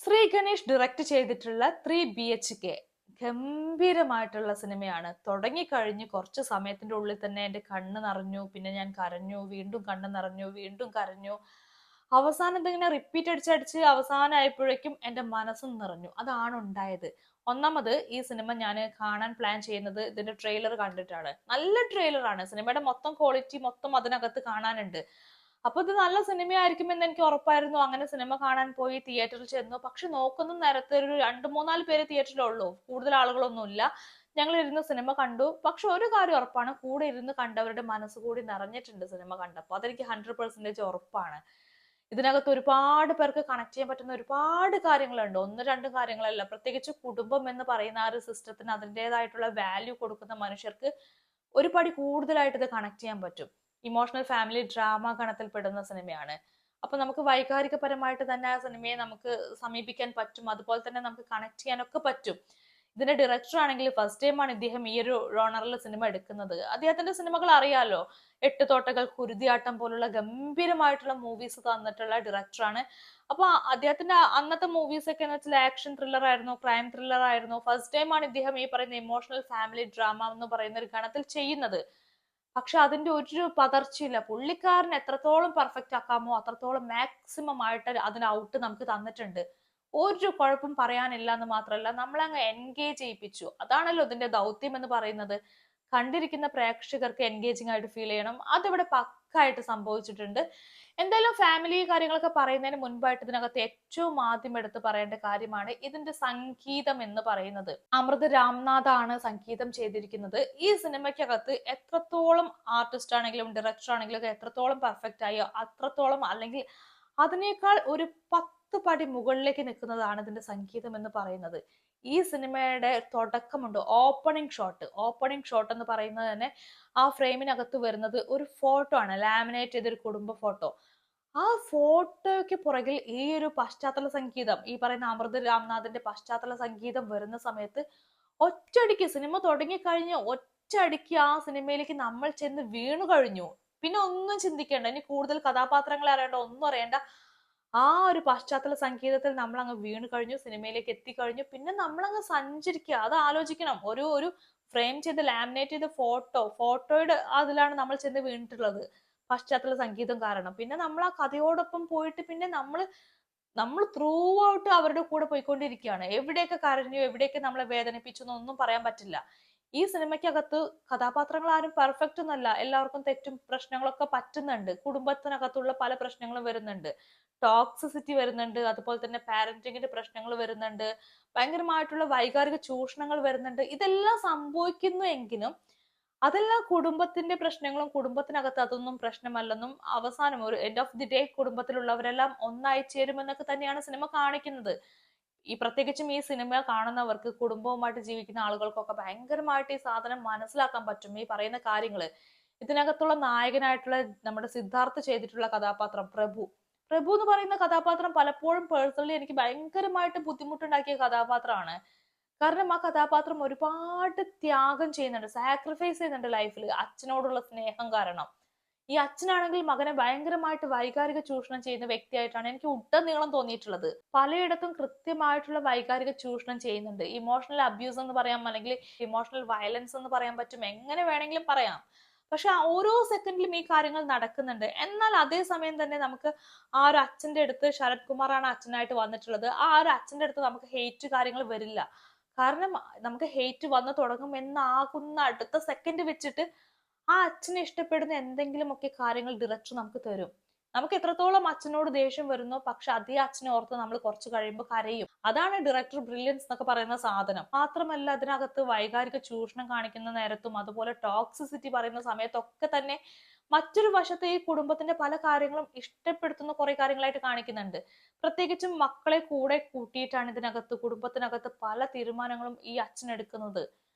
Shri Ganesh direct ചെയ്തിട്ടുള്ള 3 BHK ഗംഭീരമായിട്ടുള്ള സിനിമയാണ്. തുടങ്ങിക്കഴിഞ്ഞ് കുറച്ച് സമയത്തിന്റെ ഉള്ളിൽ തന്നെ എന്റെ കണ്ണ് നിറഞ്ഞു, പിന്നെ ഞാൻ കരഞ്ഞു, വീണ്ടും കണ്ണ് നിറഞ്ഞു, വീണ്ടും കരഞ്ഞു. അവസാനം ഇതിങ്ങനെ റിപ്പീറ്റ് അടിച്ചടിച്ച് അവസാനമായപ്പോഴേക്കും എന്റെ മനസ്സും നിറഞ്ഞു. അതാണ് ഉണ്ടായത്. ഒന്നാമത് ഈ സിനിമ ഞാൻ കാണാൻ പ്ലാൻ ചെയ്യുന്നത് ഇതിന്റെ ട്രെയിലർ കണ്ടിട്ടാണ്. നല്ല ട്രെയിലറാണ്. സിനിമയുടെ മൊത്തം ക്വാളിറ്റി മൊത്തം അതിനകത്ത് കാണാനുണ്ട്. അപ്പൊ ഇത് നല്ല സിനിമയായിരിക്കുമെന്ന് എനിക്ക് ഉറപ്പായിരുന്നു. അങ്ങനെ സിനിമ കാണാൻ പോയി തിയേറ്ററിൽ ചെന്നു. പക്ഷെ നോക്കുന്ന നേരത്തെ ഒരു 2-3-4 പേര് തിയേറ്ററിലുള്ളൂ, കൂടുതൽ ആളുകളൊന്നുമില്ല. ഞങ്ങൾ ഇരുന്ന് സിനിമ കണ്ടു. പക്ഷെ ഒരു കാര്യം ഉറപ്പാണ്, കൂടെ ഇരുന്ന് കണ്ടവരുടെ മനസ്സ് കൂടി നിറഞ്ഞിട്ടുണ്ട് സിനിമ കണ്ടപ്പോൾ. അതെനിക്ക് 100% ഉറപ്പാണ്. ഇതിനകത്ത് ഒരുപാട് പേർക്ക് കണക്ട് ചെയ്യാൻ പറ്റുന്ന ഒരുപാട് കാര്യങ്ങളുണ്ട്. ഒന്ന് രണ്ട് കാര്യങ്ങളല്ല. പ്രത്യേകിച്ച് കുടുംബം എന്ന് പറയുന്ന ആ ഒരു സിസ്റ്റത്തിന് അതിൻ്റെതായിട്ടുള്ള വാല്യൂ കൊടുക്കുന്ന മനുഷ്യർക്ക് ഒരു പടി കൂടുതലായിട്ട് ഇത് കണക്ട് ചെയ്യാൻ പറ്റും. ഇമോഷണൽ ഫാമിലി ഡ്രാമ ഗണത്തിൽ പെടുന്ന സിനിമയാണ്. അപ്പൊ നമുക്ക് വൈകാരികപരമായിട്ട് തന്നെ ആ സിനിമയെ നമുക്ക് സമീപിക്കാൻ പറ്റും. അതുപോലെ തന്നെ നമുക്ക് കണക്ട് ചെയ്യാനൊക്കെ പറ്റും. ഇതിന്റെ ഡയറക്ടർ ആണെങ്കിൽ ഫസ്റ്റ് ടൈമാണ് ഇദ്ദേഹം ഈ ഒരു റോണറിൽ സിനിമ എടുക്കുന്നത്. അദ്ദേഹത്തിന്റെ സിനിമകൾ അറിയാലോ. എട്ട് തോട്ടകൾ, കുരുതിയാട്ടം പോലുള്ള ഗംഭീരമായിട്ടുള്ള മൂവീസ് തന്നിട്ടുള്ള ഡയറക്ടറാണ്. അപ്പൊ അദ്ദേഹത്തിന്റെ അന്നത്തെ മൂവീസ് ഒക്കെ എന്ന് വെച്ചാൽ ആക്ഷൻ ത്രില്ലർ ആയിരുന്നു, ക്രൈം ത്രില്ലർ ആയിരുന്നു. ഫസ്റ്റ് ടൈമാണ് ഇദ്ദേഹം ഈ പറയുന്ന ഇമോഷണൽ ഫാമിലി ഡ്രാമ എന്ന് പറയുന്ന ഒരു ഗണത്തിൽ ചെയ്യുന്നത്. പക്ഷെ അതിന്റെ ഒരു പതർച്ചയില്ല. പുള്ളിക്കാരൻ എത്രത്തോളം പെർഫെക്റ്റ് ആക്കാമോ അത്രത്തോളം മാക്സിമം ആയിട്ട് അതിന് ഔട്ട് നമുക്ക് തന്നിട്ടുണ്ട്. ഒരു കുഴപ്പം പറയാനില്ല എന്ന് മാത്രമല്ല, നമ്മളങ്ങ് എൻഗേജ് ചെയ്യിപ്പിച്ചു. അതാണല്ലോ ഇതിന്റെ ദൗത്യം എന്ന് പറയുന്നത്. കണ്ടിരിക്കുന്ന പ്രേക്ഷകർക്ക് എൻഗേജിങ് ആയിട്ട് ഫീൽ ചെയ്യണം. അതിവിടെ പക്കായിട്ട് സംഭവിച്ചിട്ടുണ്ട്. എന്തായാലും ഫാമിലി കാര്യങ്ങളൊക്കെ പറയുന്നതിന് മുൻപായിട്ട് ഇതിനകത്ത് ഏറ്റവും ആദ്യം എടുത്ത് പറയേണ്ട കാര്യമാണ് ഇതിന്റെ സംഗീതം എന്ന് പറയുന്നത്. അമൃത് രാംനാഥ് ആണ് സംഗീതം ചെയ്തിരിക്കുന്നത്. ഈ സിനിമയ്ക്കകത്ത് എത്രത്തോളം ആർട്ടിസ്റ്റ് ആണെങ്കിലും ഡയറക്ടർ ആണെങ്കിലും ഒക്കെ എത്രത്തോളം പെർഫെക്റ്റ് ആയോ അത്രത്തോളം, അല്ലെങ്കിൽ അതിനേക്കാൾ ഒരു 10 പടി മുകളിലേക്ക് നിൽക്കുന്നതാണ് ഇതിന്റെ സംഗീതം എന്ന് പറയുന്നത്. ഈ സിനിമയുടെ തുടക്കമുണ്ട്, ഓപ്പണിംഗ് ഷോട്ട് എന്ന് പറയുന്നത് തന്നെ ആ ഫ്രെയിമിനകത്ത് വരുന്നത് ഒരു ഫോട്ടോ ആണ്, ലാമിനേറ്റ് ചെയ്തൊരു കുടുംബ ഫോട്ടോ. ആ ഫോട്ടോയ്ക്ക് പുറകിൽ ഈ ഒരു പശ്ചാത്തല സംഗീതം, ഈ പറയുന്ന അമൃത രാംനാഥിന്റെ പശ്ചാത്തല സംഗീതം വരുന്ന സമയത്ത് ഒറ്റയടിക്ക് സിനിമ തുടങ്ങിക്കഴിഞ്ഞ് ഒറ്റയടിക്ക് ആ സിനിമയിലേക്ക് നമ്മൾ ചെന്ന് വീണു കഴിഞ്ഞു. പിന്നെ ഒന്നും ചിന്തിക്കേണ്ട, ഇനി കൂടുതൽ കഥാപാത്രങ്ങളെ അറിയേണ്ട, ഒന്നും അറിയേണ്ട. ആ ഒരു പശ്ചാത്തല സംഗീതത്തിൽ നമ്മൾ അങ്ങ് വീണു കഴിഞ്ഞു, സിനിമയിലേക്ക് എത്തിക്കഴിഞ്ഞു. പിന്നെ നമ്മൾ അങ്ങ് സഞ്ചരിക്കുക. അത് ആലോചിക്കണം. ഒരു ഒരു ഫ്രെയിം ചെയ്ത് ലാമിനേറ്റ് ചെയ്ത ഫോട്ടോയുടെ അതിലാണ് നമ്മൾ ചെന്ന് വീണിട്ടുള്ളത്, പശ്ചാത്തല സംഗീതം കാരണം. പിന്നെ നമ്മൾ ആ കഥയോടൊപ്പം പോയിട്ട് പിന്നെ നമ്മൾ ത്രൂ ഔട്ട് അവരുടെ കൂടെ പോയിക്കൊണ്ടിരിക്കുകയാണ്. എവിടെയൊക്കെ കരഞ്ഞു, എവിടെയൊക്കെ നമ്മളെ വേദനിപ്പിച്ചു എന്നൊന്നും പറയാൻ പറ്റില്ല. ഈ സിനിമയ്ക്കകത്ത് കഥാപാത്രങ്ങൾ ആരും പെർഫെക്റ്റ് ഒന്നല്ല. എല്ലാവർക്കും തെറ്റും പ്രശ്നങ്ങളൊക്കെ പറ്റുന്നുണ്ട്. കുടുംബത്തിനകത്തുള്ള പല പ്രശ്നങ്ങളും വരുന്നുണ്ട്, ടോക്സിസിറ്റി വരുന്നുണ്ട്, അതുപോലെ തന്നെ പാരന്റിങ്ങിന്റെ പ്രശ്നങ്ങൾ വരുന്നുണ്ട്, ഭയങ്കരമായിട്ടുള്ള വൈകാരിക ചൂഷണങ്ങൾ വരുന്നുണ്ട്. ഇതെല്ലാം സംഭവിക്കുന്നു എങ്കിലും അതെല്ലാം കുടുംബത്തിന്റെ പ്രശ്നങ്ങളും കുടുംബത്തിനകത്ത് അതൊന്നും പ്രശ്നമല്ലെന്നും അവസാനം ഒരു എൻഡ് ഓഫ് ദി ഡേ കുടുംബത്തിലുള്ളവരെല്ലാം ഒന്നായി ചേരുമെന്നൊക്കെ തന്നെയാണ് സിനിമ കാണിക്കുന്നത്. ഈ പ്രത്യേകിച്ചും ഈ സിനിമ കാണുന്നവർക്ക്, കുടുംബവുമായിട്ട് ജീവിക്കുന്ന ആളുകൾക്കൊക്കെ ഭയങ്കരമായിട്ട് ഈ സാധനം മനസ്സിലാക്കാൻ പറ്റും, ഈ പറയുന്ന കാര്യങ്ങള്. ഇതിനകത്തുള്ള നായകനായിട്ടുള്ള നമ്മുടെ സിദ്ധാർത്ഥ് ചെയ്തിട്ടുള്ള കഥാപാത്രം പ്രഭു പ്രഭു എന്ന് പറയുന്ന കഥാപാത്രം പലപ്പോഴും പേഴ്സണലി എനിക്ക് ഭയങ്കരമായിട്ട് ബുദ്ധിമുട്ടുണ്ടാക്കിയ കഥാപാത്രമാണ്. കാരണം ആ കഥാപാത്രം ഒരുപാട് ത്യാഗം ചെയ്യുന്നുണ്ട്, സാക്രിഫൈസ് ചെയ്യുന്നുണ്ട് ലൈഫിൽ അച്ഛനോടുള്ള സ്നേഹം കാരണം. ഈ അച്ഛനാണെങ്കിൽ മകനെ ഭയങ്കരമായിട്ട് വൈകാരിക ചൂഷണം ചെയ്യുന്ന വ്യക്തിയായിട്ടാണ് എനിക്ക് ഉടനീളം തോന്നിയിട്ടുള്ളത്. പലയിടത്തും കൃത്യമായിട്ടുള്ള വൈകാരിക ചൂഷണം ചെയ്യുന്നുണ്ട്. ഇമോഷണൽ അബ്യൂസ് എന്ന് പറയാം, അല്ലെങ്കിൽ ഇമോഷണൽ വയലൻസ് എന്ന് പറയാൻ പറ്റും, എങ്ങനെ വേണമെങ്കിലും പറയാം. പക്ഷെ ഓരോ സെക്കൻഡിലും ഈ കാര്യങ്ങൾ നടക്കുന്നുണ്ട്. എന്നാൽ അതേ സമയം തന്നെ നമുക്ക് ആ ഒരു അച്ഛന്റെ അടുത്ത്, ശരത് കുമാറാണ് അച്ഛനായിട്ട് വന്നിട്ടുള്ളത്, ആ ഒരു അച്ഛന്റെ അടുത്ത് നമുക്ക് ഹെയ്റ്റ് കാര്യങ്ങൾ വരില്ല. കാരണം നമുക്ക് ഹെയ്റ്റ് വന്നു തുടങ്ങും എന്നാകുന്ന അടുത്ത സെക്കൻഡ് വെച്ചിട്ട് ആ അച്ഛനെ ഇഷ്ടപ്പെടുന്ന എന്തെങ്കിലും ഒക്കെ കാര്യങ്ങൾ ഡയറക്ടർ നമുക്ക് തരും. നമുക്ക് എത്രത്തോളം അച്ഛനോട് ദേഷ്യം വരുന്നോ, പക്ഷെ അതേ അച്ഛനെ ഓർത്ത് നമ്മൾ കുറച്ച് കഴിയുമ്പോൾ കരയും. അതാണ് ഡയറക്ടർ ബ്രില്യൻസ് എന്നൊക്കെ പറയുന്ന സാധനം. മാത്രമല്ല അതിനകത്ത് വൈകാരിക ചൂഷണം കാണിക്കുന്ന നേരത്തും അതുപോലെ ടോക്സിസിറ്റി പറയുന്ന സമയത്തൊക്കെ തന്നെ മറ്റൊരു വശത്തെ ഈ കുടുംബത്തിന്റെ പല കാര്യങ്ങളും ഇഷ്ടപ്പെടുത്തുന്ന കുറെ കാര്യങ്ങളായിട്ട് കാണിക്കുന്നുണ്ട്. പ്രത്യേകിച്ചും മക്കളെ കൂടെ കൂട്ടിയിട്ടാണ് ഇതിനകത്ത് കുടുംബത്തിനകത്ത് പല തീരുമാനങ്ങളും ഈ അച്ഛൻ എടുക്കുന്നത്.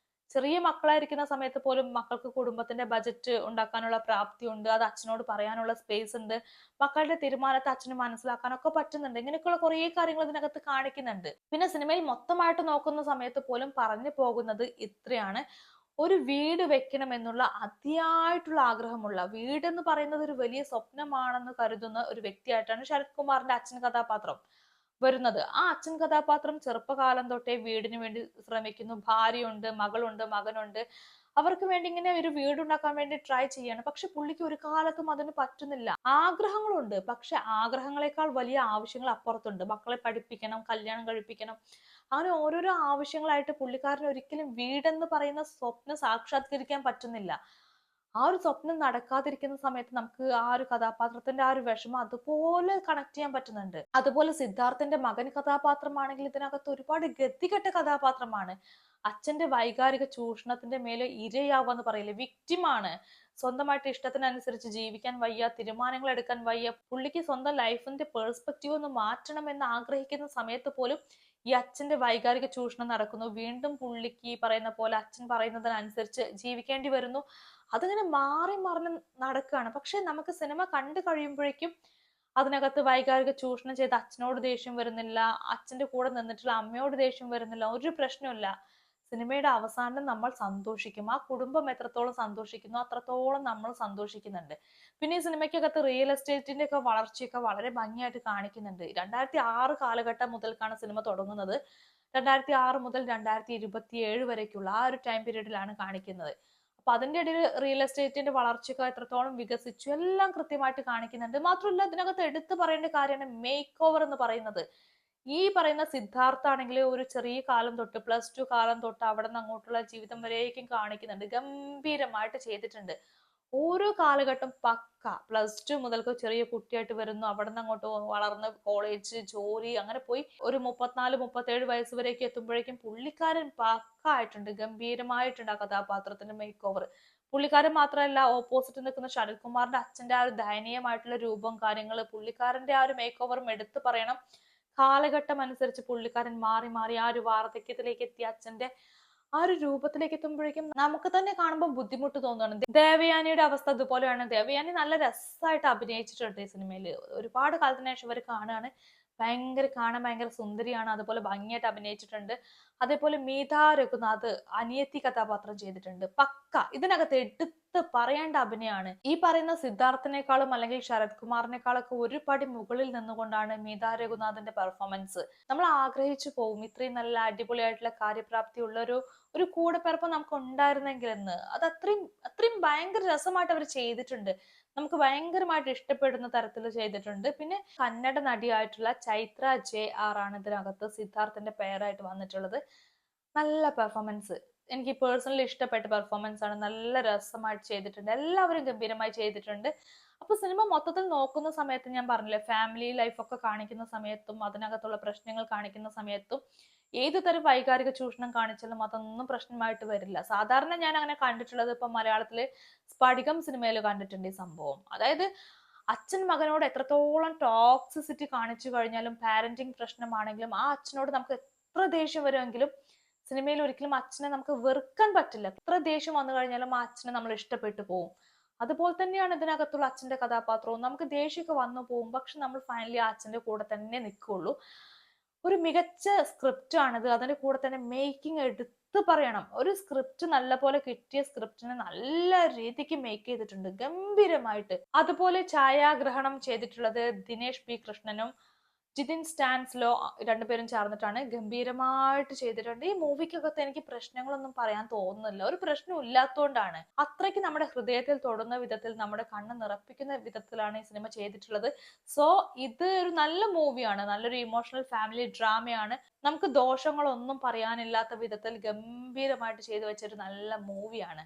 ചെറിയ മക്കളായിരിക്കുന്ന സമയത്ത് പോലും മക്കൾക്ക് കുടുംബത്തിന്റെ ബജറ്റ് ഉണ്ടാക്കാനുള്ള പ്രാപ്തി ഉണ്ട്, അത് അച്ഛനോട് പറയാനുള്ള സ്പേസ് ഉണ്ട്, മക്കളുടെ തീരുമാനത്തെ അച്ഛന് മനസ്സിലാക്കാനൊക്കെ പറ്റുന്നുണ്ട്. ഇങ്ങനെയൊക്കെയുള്ള കുറേ കാര്യങ്ങൾ ഇതിനകത്ത് കാണിക്കുന്നുണ്ട്. പിന്നെ സിനിമയിൽ മൊത്തമായിട്ട് നോക്കുന്ന സമയത്ത് പോലും പറഞ്ഞു പോകുന്നത് ഇത്രയാണ്: ഒരു വീട് വെക്കണം എന്നുള്ള അതിയായിട്ടുള്ള ആഗ്രഹമുള്ള, വീട് എന്ന് പറയുന്നത് ഒരു വലിയ സ്വപ്നമാണെന്ന് കരുതുന്ന ഒരു വ്യക്തിയായിട്ടാണ് ശരത് കുമാറിന്റെ അച്ഛൻ കഥാപാത്രം. വരുന്നത്. ആ അച്ഛൻ കഥാപാത്രം ചെറുപ്പകാലം തൊട്ടേ വീടിന് വേണ്ടി ശ്രമിക്കുന്നു. ഭാര്യയുണ്ട്, മകളുണ്ട്, മകനുണ്ട്. അവർക്ക് വേണ്ടി ഇങ്ങനെ ഒരു വീടുണ്ടാക്കാൻ വേണ്ടി ട്രൈ ചെയ്യാണ്. പക്ഷെ പുള്ളിക്ക് ഒരു കാലത്തും അതിന് പറ്റുന്നില്ല. ആഗ്രഹങ്ങളുണ്ട്, പക്ഷെ ആഗ്രഹങ്ങളെക്കാൾ വലിയ ആവശ്യങ്ങൾ അപ്പുറത്തുണ്ട്. മക്കളെ പഠിപ്പിക്കണം, കല്യാണം കഴിപ്പിക്കണം, അങ്ങനെ ഓരോരോ ആവശ്യങ്ങളായിട്ട് പുള്ളിക്കാരന് ഒരിക്കലും വീടെന്ന് പറയുന്ന സ്വപ്നം സാക്ഷാത്കരിക്കാൻ പറ്റുന്നില്ല. ആ ഒരു സ്വപ്നം നടക്കാതിരിക്കുന്ന സമയത്ത് നമുക്ക് ആ ഒരു കഥാപാത്രത്തിന്റെ ആ ഒരു വിഷമം അതുപോലെ കണക്ട് ചെയ്യാൻ പറ്റുന്നുണ്ട്. അതുപോലെ സിദ്ധാർത്ഥന്റെ മകൻ കഥാപാത്രമാണെങ്കിൽ ഇതിനകത്ത് ഒരുപാട് ഗതികെട്ട കഥാപാത്രമാണ്. അച്ഛന്റെ വൈകാരിക ചൂഷണത്തിന്റെ മേലെ ഇരയാവാന്ന് പറയില്ലേ, വിക്റ്റിമാണ്. സ്വന്തമായിട്ട് ഇഷ്ടത്തിനനുസരിച്ച് ജീവിക്കാൻ വയ്യ, തീരുമാനങ്ങൾ എടുക്കാൻ വയ്യ. പുള്ളിക്ക് സ്വന്തം ലൈഫിന്റെ പേഴ്സ്പെക്റ്റീവ് ഒന്ന് മാറ്റണം എന്ന് ആഗ്രഹിക്കുന്ന സമയത്ത് പോലും ഈ അച്ഛന്റെ വൈകാരിക ചൂഷണം നടക്കുന്നു. വീണ്ടും പുള്ളിക്ക് ഈ പറയുന്ന പോലെ അച്ഛൻ പറയുന്നതിനനുസരിച്ച് ജീവിക്കേണ്ടി വരുന്നു. അതിങ്ങനെ മാറി മറിഞ്ഞ് നടക്കുകയാണ്. പക്ഷെ നമുക്ക് സിനിമ കണ്ടു കഴിയുമ്പോഴേക്കും അതിനകത്ത് വൈകാരിക ചൂഷണം ചെയ്ത് അച്ഛനോട് ദേഷ്യം വരുന്നില്ല, അച്ഛന്റെ കൂടെ നിന്നിട്ടുള്ള അമ്മയോട് ദേഷ്യം വരുന്നില്ല, ഒരു പ്രശ്നമില്ല. സിനിമയുടെ അവസാനം നമ്മൾ സന്തോഷിക്കും. ആ കുടുംബം എത്രത്തോളം സന്തോഷിക്കുന്നു അത്രത്തോളം നമ്മൾ സന്തോഷിക്കുന്നുണ്ട്. പിന്നെ ഈ സിനിമയ്ക്കകത്ത് റിയൽ എസ്റ്റേറ്റിന്റെ ഒക്കെ വളർച്ചയൊക്കെ വളരെ ഭംഗിയായിട്ട് കാണിക്കുന്നുണ്ട്. 2006 കാലഘട്ടം മുതൽക്കാണ് സിനിമ തുടങ്ങുന്നത്. 2006 മുതൽ 2027 വരേക്കുള്ള ആ ഒരു ടൈം പീരീഡിലാണ് കാണിക്കുന്നത്. അപ്പൊ അതിന്റെ ഇടയിൽ റിയൽ എസ്റ്റേറ്റിന്റെ വളർച്ചയൊക്കെ എത്രത്തോളം വികസിച്ചു എല്ലാം കൃത്യമായിട്ട് കാണിക്കുന്നുണ്ട്. മാത്രമല്ല ഇതിനകത്ത് എടുത്തു പറയേണ്ട കാര്യമാണ് മേക്ക് ഓവർ എന്ന് പറയുന്നത്. ഈ പറയുന്ന സിദ്ധാർത്ഥ ആണെങ്കിൽ ഒരു ചെറിയ കാലം തൊട്ട് +2 കാലം തൊട്ട് അവിടെ നിന്ന് അങ്ങോട്ടുള്ള ജീവിതം വരേക്കും കാണിക്കുന്നുണ്ട്. ഗംഭീരമായിട്ട് ചെയ്തിട്ടുണ്ട്. ഓരോ കാലഘട്ടം പക്ക. +2 മുതൽക്ക് ചെറിയ കുട്ടിയായിട്ട് വരുന്നു, അവിടെ നിന്ന് അങ്ങോട്ട് വളർന്ന് കോളേജ്, ജോലി, അങ്ങനെ പോയി ഒരു 34-37 വയസ്സ് വരേക്ക് എത്തുമ്പോഴേക്കും പുള്ളിക്കാരൻ പക്ക ആയിട്ടുണ്ട്. ഗംഭീരമായിട്ടുണ്ട് ആ കഥാപാത്രത്തിന്റെ മേക്ക് ഓവർ. പുള്ളിക്കാരൻ മാത്രമല്ല, ഓപ്പോസിറ്റ് നിൽക്കുന്ന ശരത്കുമാറിന്റെ അച്ഛന്റെ ആ ഒരു ദയനീയമായിട്ടുള്ള രൂപം, കാര്യങ്ങള്, പുള്ളിക്കാരന്റെ ആ ഒരു മേക്ക് ഓവറും എടുത്തു പറയണം. കാലഘട്ടം അനുസരിച്ച് പുള്ളിക്കാരൻ മാറി മാറി ആ ഒരു വാർദ്ധക്യത്തിലേക്ക് എത്തിയ അച്ഛന്റെ ആ ഒരു രൂപത്തിലേക്ക് എത്തുമ്പോഴേക്കും നമുക്ക് തന്നെ കാണുമ്പോൾ ബുദ്ധിമുട്ട് തോന്നുകയാണ്. ദേവയാനിയുടെ അവസ്ഥ അതുപോലെയാണ്. ദേവയാനി നല്ല രസമായിട്ട് അഭിനയിച്ചിട്ടുണ്ട് ഈ സിനിമയിൽ. ഒരുപാട് കാലത്തിന് ശേഷം ഇവർ കാണുകയാണ്. കാണാൻ ഭയങ്കര സുന്ദരിയാണ്, അതുപോലെ ഭംഗിയായിട്ട് അഭിനയിച്ചിട്ടുണ്ട്. അതേപോലെ മീത രഘുനാഥ് അനിയത്തി കഥാപാത്രം ചെയ്തിട്ടുണ്ട്. പക്ക. ഇതിനകത്ത് എടുത്ത് പറയേണ്ട അഭിനയമാണ്. ഈ പറയുന്ന സിദ്ധാർത്ഥിനേക്കാളും അല്ലെങ്കിൽ ശരത് കുമാറിനേക്കാളൊക്കെ ഒരു പടി മുകളിൽ നിന്നുകൊണ്ടാണ് മീത രഘുനാഥിന്റെ പെർഫോമൻസ്. നമ്മൾ ആഗ്രഹിച്ചു പോകും ഇത്രയും നല്ല അടിപൊളിയായിട്ടുള്ള കാര്യപ്രാപ്തി ഉള്ള ഒരു കൂടെപ്പിറപ്പ് നമുക്ക് ഉണ്ടായിരുന്നെങ്കിൽ എന്ന്. അത് അത്രയും ഭയങ്കര രസമായിട്ട് അവർ ചെയ്തിട്ടുണ്ട്. നമുക്ക് ഭയങ്കരമായിട്ട് ഇഷ്ടപ്പെടുന്ന തരത്തിൽ ചെയ്തിട്ടുണ്ട്. പിന്നെ കന്നഡ നടിയായിട്ടുള്ള ചൈത്ര JR ആണ് ഇതിനകത്ത് സിദ്ധാർത്ഥന്റെ പേരായിട്ട് വന്നിട്ടുള്ളത്. നല്ല പെർഫോമൻസ്. എനിക്ക് പേഴ്സണലി ഇഷ്ടപ്പെട്ട പെർഫോമൻസ് ആണ്. നല്ല രസമായിട്ട് ചെയ്തിട്ടുണ്ട്. എല്ലാവരും ഗംഭീരമായി ചെയ്തിട്ടുണ്ട്. അപ്പൊ സിനിമ മൊത്തത്തിൽ നോക്കുന്ന സമയത്ത് ഞാൻ പറഞ്ഞില്ലേ, ഫാമിലി ലൈഫ് ഒക്കെ കാണിക്കുന്ന സമയത്തും അതിനകത്തുള്ള പ്രശ്നങ്ങൾ കാണിക്കുന്ന സമയത്തും ഏത് തരം വൈകാരിക ചൂഷണം കാണിച്ചാലും അതൊന്നും പ്രശ്നമായിട്ട് വരില്ല. സാധാരണ ഞാൻ അങ്ങനെ കണ്ടിട്ടുള്ളത് ഇപ്പൊ മലയാളത്തില് സ്ഫടികം സിനിമയിൽ കണ്ടിട്ടുണ്ട് ഈ സംഭവം. അതായത് അച്ഛൻ മകനോട് എത്രത്തോളം ടോക്സിസിറ്റി കാണിച്ചു കഴിഞ്ഞാലും, പാരന്റിങ് പ്രശ്നമാണെങ്കിലും, ആ അച്ഛനോട് നമുക്ക് എത്ര ദേഷ്യം വരുമെങ്കിലും സിനിമയിൽ ഒരിക്കലും അച്ഛനെ നമുക്ക് വെറുക്കാൻ പറ്റില്ല. എത്ര ദേഷ്യം വന്നു കഴിഞ്ഞാലും ആ അച്ഛനെ നമ്മൾ ഇഷ്ടപ്പെട്ടു പോകും. അതുപോലെ തന്നെയാണ് ഇതിനകത്തുള്ള അച്ഛന്റെ കഥാപാത്രവും. നമുക്ക് ദേഷ്യമൊക്കെ വന്നു പോകും, പക്ഷെ നമ്മൾ ഫൈനലി ആ അച്ഛന്റെ കൂടെ തന്നെ നിൽക്കുള്ളൂ. ഒരു മികച്ച സ്ക്രിപ്റ്റ് ആണിത്. അതിന്റെ കൂടെ തന്നെ മേക്കിംഗ് എടുത്ത് പറയണം. ഒരു സ്ക്രിപ്റ്റ് നല്ല പോലെ കിട്ടിയ സ്ക്രിപ്റ്റിനെ നല്ല രീതിക്ക് മേക്ക് ചെയ്തിട്ടുണ്ട് ഗംഭീരമായിട്ട്. അതുപോലെ ഛായാഗ്രഹണം ചെയ്തിട്ടുള്ളത് ദിനേശ് പി കൃഷ്ണനും ജിതിൻ സ്റ്റാൻസ്ലോ രണ്ടുപേരും ചേർന്നിട്ടാണ്. ഗംഭീരമായിട്ട് ചെയ്തിട്ടുണ്ട്. ഈ മൂവിക്കകത്ത് എനിക്ക് പ്രശ്നങ്ങളൊന്നും പറയാൻ തോന്നുന്നില്ല. ഒരു പ്രശ്നം ഇല്ലാത്തതുകൊണ്ടാണ്. അത്രയ്ക്ക് നമ്മുടെ ഹൃദയത്തിൽ തൊടുന്ന വിധത്തിൽ, നമ്മുടെ കണ്ണ് നിറപ്പിക്കുന്ന വിധത്തിലാണ് ഈ സിനിമ ചെയ്തിട്ടുള്ളത്. സോ ഇത് ഒരു നല്ല മൂവിയാണ്. നല്ലൊരു ഇമോഷണൽ ഫാമിലി ഡ്രാമയാണ്. നമുക്ക് ദോഷങ്ങളൊന്നും പറയാനില്ലാത്ത വിധത്തിൽ ഗംഭീരമായിട്ട് ചെയ്തു വെച്ചൊരു നല്ല മൂവിയാണ്.